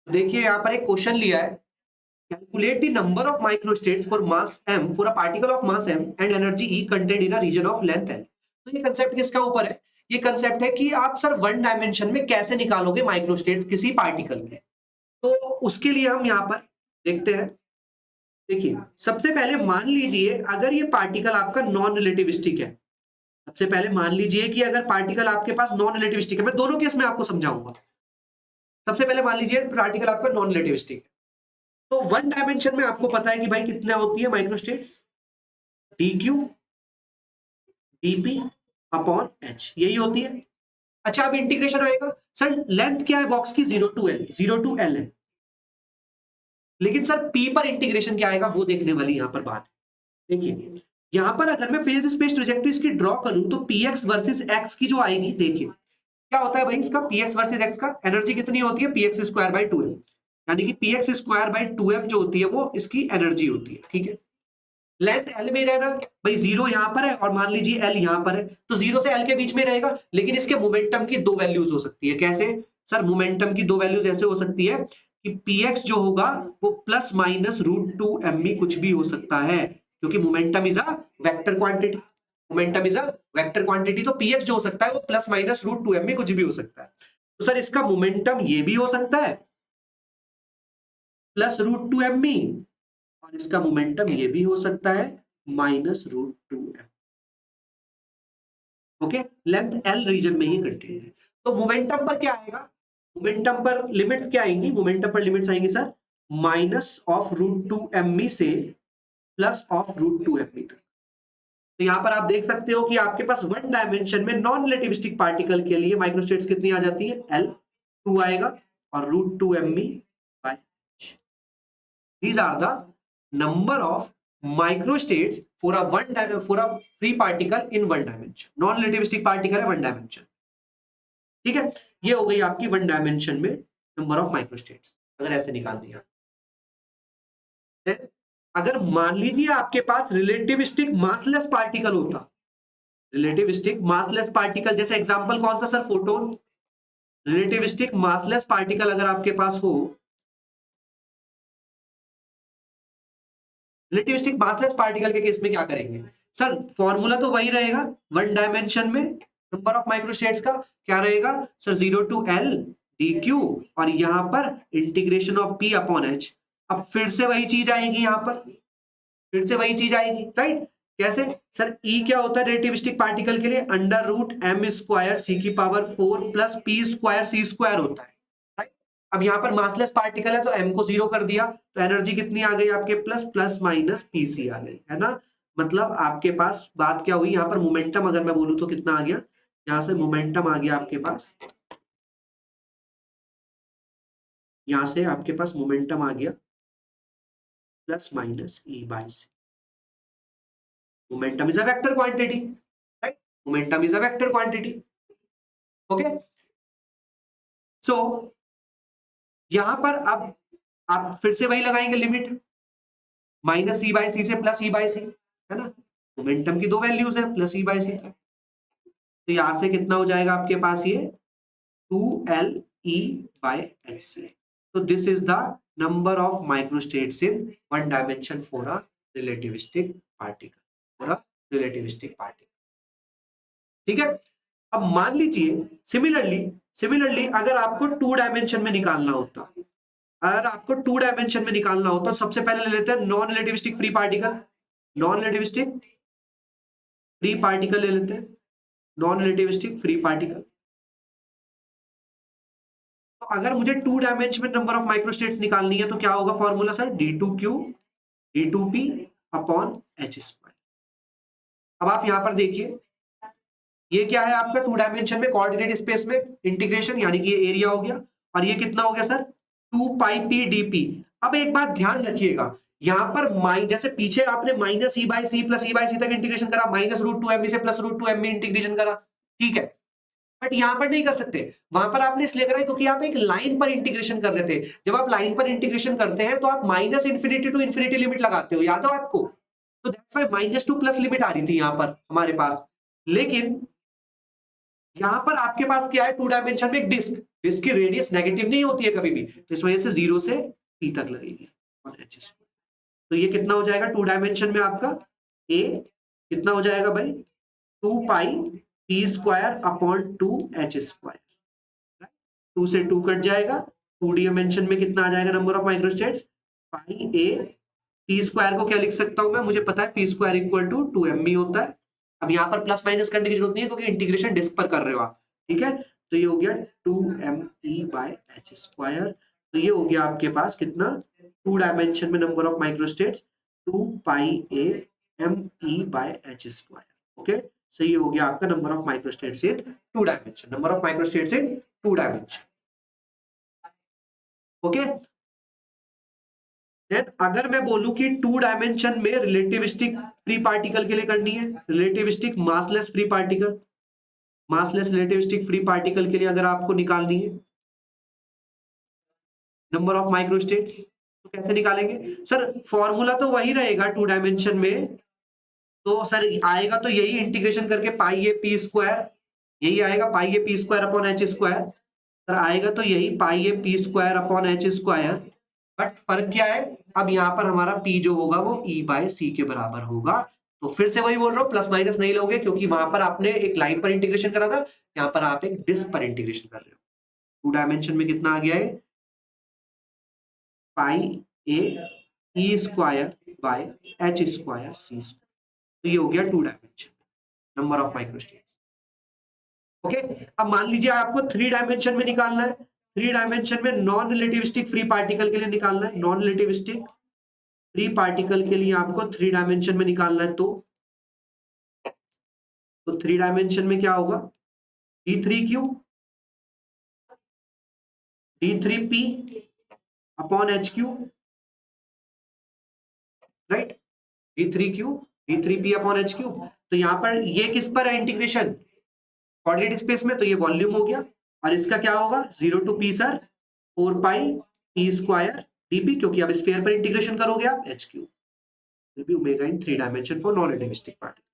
देखिए यहाँ पर एक क्वेश्चन लिया है, calculate the number of microstates for mass m for a particle of mass m and energy E contained in a region of length l। तो ये concept किसका ऊपर है? ये कंसेप्ट है कि आप सर वन डायमेंशन में कैसे निकालोगे माइक्रोस्टेट्स किसी पार्टिकल के। तो उसके लिए हम यहाँ पर देखते हैं। देखिए सबसे पहले मान लीजिए अगर ये पार्टिकल आपका नॉन रिलेटिविस्टिक है। सबसे पहले मान लीजिए कि अगर पार्टिकल आपके पास नॉन रिलेटिविस्टिक है, मैं दोनों केस में आपको समझाऊंगा। सबसे पहले मान लीजिए पार्टिकल आपका नॉन रिलेटिविस्टिक है, तो वन डायमेंशन में आपको पता है कि भाई कितना होती है microstates, D Q DP upon H, यही होती है। अच्छा अब इंटीग्रेशन आएगा, सर लेंथ क्या है बॉक्स की? 0 टू एल, 0 टू एल है, लेकिन सर पी पर इंटीग्रेशन क्या आएगा वो देखने वाली यहां पर बात है। देखिए यहां पर अगर मैं फेज स्पेस ट्रैजेक्टरी की ड्रॉ करूं तो px वर्सेस x की जो आएगी, देखिए क्या होता है भाई इसका px वर्सेस x का एनर्जी कितनी होती है? px स्क्वायर बाय 2m, यानी कि px स्क्वायर बाय 2m जो होती है वो इसकी एनर्जी होती है। ठीक है, लेंथ l में रहना भाई, 0 यहां पर है और मान लीजिए l यहां पर है, तो 0 से l के बीच में रहेगा, लेकिन इसके मोमेंटम की दो वैल्यूज हो सकती है। कैसे सर? मोमेंटम की दो वैल्यूज ऐसे हो सकती है कि px जो होगा वो प्लस माइनस √2m कुछ भी हो सकता है, क्योंकि momentum is a vector quantity. Momentum is a vector quantity, तो px जो हो सकता है वो प्लस माइनस √2m कुछ भी हो सकता है। तो सर इसका मोमेंटम ये भी हो सकता है प्लस √2m, और इसका मोमेंटम ये भी हो सकता है -√2m। Okay, length l reason में ही कंटेन्ड है। तो मोमेंटम पर क्या आएगा? मोमेंटम पर लिमिट्स क्या आएंगी? मोमेंटम पर लिमिट्स आएंगी सर माइनस ऑफ √2m से प्लस ऑफ √2m तक। तो यहां पर आप देख सकते हो कि आपके पास वन डायमेंशन में नॉन रिलेटिविस्टिक पार्टिकल के लिए माइक्रोस्टेट्स कितनी आ जाती है? l 2 आएगा और √2m by. These are the number of microstates for a free particle in one dimension. Non-relativistic particle है वन डायमेंशन। ठीक है, ये हो गई आपकी वन डायमेंशन में नंबर ऑफ माइक्रोस्टेट्स, अगर ऐसे निकाल दिया। अगर मान लीजिए आपके पास रिलेटिविस्टिक मासलेस पार्टिकल होता, रिलेटिविस्टिक मासलेस पार्टिकल जैसे एग्जांपल कौन सा sir? Photon. Relativistic massless particle अगर आपके पास हो, रिलेटिविस्टिक मासलेस पार्टिकल के केस में क्या करेंगे सर? फॉर्मूला तो वही रहेगा वन डायमेंशन में नंबर ऑफ माइक्रोस्टेट्स का। क्या रहेगा sir? 0 to L D Q, और यहां पर integration of P upon H. अब फिर से वही चीज आएगी, यहां पर फिर से वही चीज आएगी, राइट? कैसे सर? ई क्या होता है रिलेटिविस्टिक पार्टिकल के लिए? √m स्क्वायर सी की पावर 4 प्लस पी स्क्वायर सी स्क्वायर होता है, राइट? अब यहां पर मासलेस पार्टिकल है तो m को 0 कर दिया, तो एनर्जी कितनी आ गई आपके? प्लस प्लस माइनस पीसी आ गई, है ना? मतलब आपके पास बात क्या हुई यहां पर? मोमेंटम अगर मैं बोलूं तो कितना आ गया? यहां से मोमेंटम आ गया आपके पास, यहां से आपके पास मोमेंटम आ गया plus minus e by c. Momentum is a vector quantity, right? Momentum is a vector quantity. Okay, so यहां पर अब आप फिर से वही लगाएंगे limit, minus e by c से प्लस ई बाई सी, है ना? मोमेंटम की दो वैल्यूज है प्लस ई बाई सी तक, तो यहां से कितना हो जाएगा आपके पास? ये 2l e by h। तो this is the number of microstates in one dimension for a relativistic particle, for a relativistic particle. ठीक है, अब मान लीजिए सिमिलरली अगर आपको टू डायमेंशन में निकालना होता, अगर आपको टू डायमेंशन में निकालना होता तो सबसे पहले ले लेते हैं non relativistic free particle. Non relativistic free particle ले लेते हैं, नॉन रिलेटिविस्टिक फ्री पार्टिकल। तो अगर मुझे टू डायमेंशन में नंबर ऑफ माइक्रोस्टेट्स निकालनी है तो क्या होगा formula sir? d2q d2p upon h square. अब आप यहां पर देखिए ये क्या है आपका? टू डायमेंशन में कोऑर्डिनेट स्पेस में इंटीग्रेशन, यानी कि ये एरिया हो गया, और ये कितना हो गया सर? 2 पाई पी डीपी। अब एक बात ध्यान रखिएगा, यहां पर जैसे पीछे आपने minus e by c plus e by c तक इंटीग्रेशन करा, -√2m से +√2m इंटीग्रेशन करा, ठीक है, बट यहां पर नहीं कर सकते। वहां पर आपने इसलिए करा क्योंकि आप एक लाइन पर इंटीग्रेशन कर रहे थे। जब आप लाइन पर इंटीग्रेशन करते हैं तो आप minus infinity to infinity limit लगाते हो, याद हो आपको? तो दैट्स व्हाई -2 प्लस लिमिट आ रही थी यहां पर हमारे पास। लेकिन यहां पर आपके पास क्या है, 2 डायमेंशन में एक डिस्क, डिस्क की रेडियस नेगेटिव नहीं होती है कभी भी, तो इस वजह से 0 से p तक लगेगी और h स्क्वायर। तो ये कितना हो जाएगा 2 डायमेंशन में आपका, a कितना हो जाएगा भाई 2 पाई p square upon 2 h square. 2 से 2 कट जाएगा, 2 डायमेंशन में कितना आ जाएगा number of microstates, pi a p square को क्या लिख सकता हूं मैं, मुझे पता है p square equal to 2m होता है। अब यहाँ पर प्लस माइनस करने की जरूरत नहीं है क्योंकि इंटीग्रेशन डिस्क पर कर रहे हो आप, ठीक है। तो ये हो गया 2me बाय h स्क्वायर। तो ये हो गया आपके पास कितना, 2 डायमेंशन में number of microstates 2 pi a me by h square. Okay, so ये हो गया आपका number of microstates in 2 dimension, number of microstates in 2 dimension. Okay, then अगर मैं बोलूं कि 2 डायमेंशन में रिलेटिविस्टिक फ्री पार्टिकल के लिए करनी है, relativistic massless free particle, massless relativistic free particle के लिए अगर आपको निकालनी है नंबर ऑफ माइक्रोस्टेट्स, तो कैसे निकालेंगे सर, फॉर्मूला तो वही रहेगा 2 डायमेंशन में, तो सर आएगा तो यही इंटीग्रेशन करके पाई ए पी स्क्वायर, यही आएगा pi a p square upon h square, sir आएगा तो यही pi a p square upon h square, but फर्क क्या है, अब यहाँ पर हमारा p जो होगा वो e बाय c के बराबर होगा। तो फिर से वही बोल रहा हूँ, प्लस माइनस नहीं लोगे क्योंकि वहां पर आपने एक लाइन पर इंटीग्रेशन करा था, यहाँ पर आप एक डिस्क पर इंटीग्रेशन कर रहे हो। 2 डायमेंशन में कितना आ गया है, पाई ए e square by H square c square. तो ये हो गया 2 dimension number of microstates. Okay, अब मान लीजिए आपको 3 डायमेंशन में निकालना है, 3 डायमेंशन में नॉन रिलेटिविस्टिक फ्री पार्टिकल के लिए निकालना है, नॉन रिलेटिविस्टिक फ्री पार्टिकल के लिए आपको 3 डायमेंशन में निकालना है, तो 3 डायमेंशन में क्या होगा, d3q d3p upon H Q, right, d3q d3p upon H Q. तो यहां पर ये किस पर है इंटीग्रेशन, क्वाड्रेटिक स्पेस में, तो ये वॉल्यूम हो गया, और इसका क्या होगा 0 to p sir 4 pi p square dp, क्योंकि अब स्फीयर पर इंटीग्रेशन करोगे आप h cube, will be omega in 3 dimension for non relativistic particle.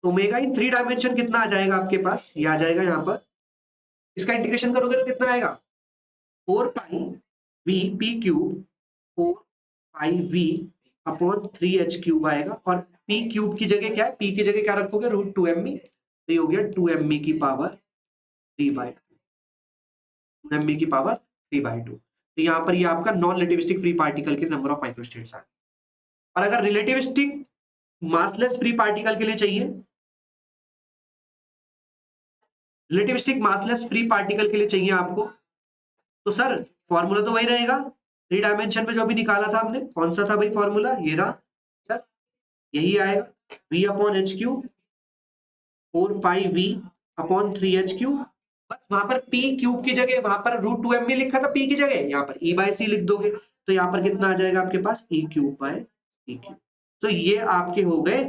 तो ओमेगा इन 3 डायमेंशन कितना आ जाएगा आपके पास, ये आ जाएगा यहाँ पर, इसका इंटीग्रेशन करोगे तो कितना आएगा 4 पाई v p क्यूब 4 पाई v अपॉन 3h क्यूब आएगा, और p क्यूब की जगह क्या है, p की जगह क्या रखोगे रूट 2me, तो ये हो गया 2me की पावर 3/2, 2me की पावर 3/2। तो यहाँ पर ये आपका नॉन रिलेटिविस्टिक फ्री पार्टिकल के नंबर ऑफ माइक्रोस्टेट्स आ गए। और अगर रिलेटिविस्टिक मासलेस फ्री पार्टिकल के लिए चाहिए, रिलेटिविस्टिक मासलेस फ्री पार्टिकल के लिए चाहिए आपको, तो सर फॉर्मूला तो वही रहेगा 3 डायमेंशन में जो भी निकाला था हमने, कौन सा था भाई फॉर्मूला, ये रहा सर, यही आएगा v अपॉन एच क्यूब 4 पाई v अपॉन 3h क्यूब, बस वहां पर p क्यूब की जगह वहां पर रूट 2m लिखा था p की जगह, यहाँ पर e बाय c लिख दोगे, तो यहाँ पर कितना आ जाएगा आपके पास e cube by c cube. तो ये आपके हो गए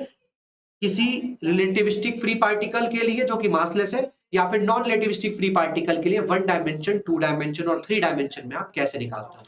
किसी रिलेटिविस्टिक फ्री पार्टिकल के लिए जो कि मासलेस है, या फिर नॉन रिलेटिविस्टिक फ्री पार्टिकल के लिए 1 डायमेंशन 2 डायमेंशन और 3 डायमेंशन में आप कैसे निकालते हो।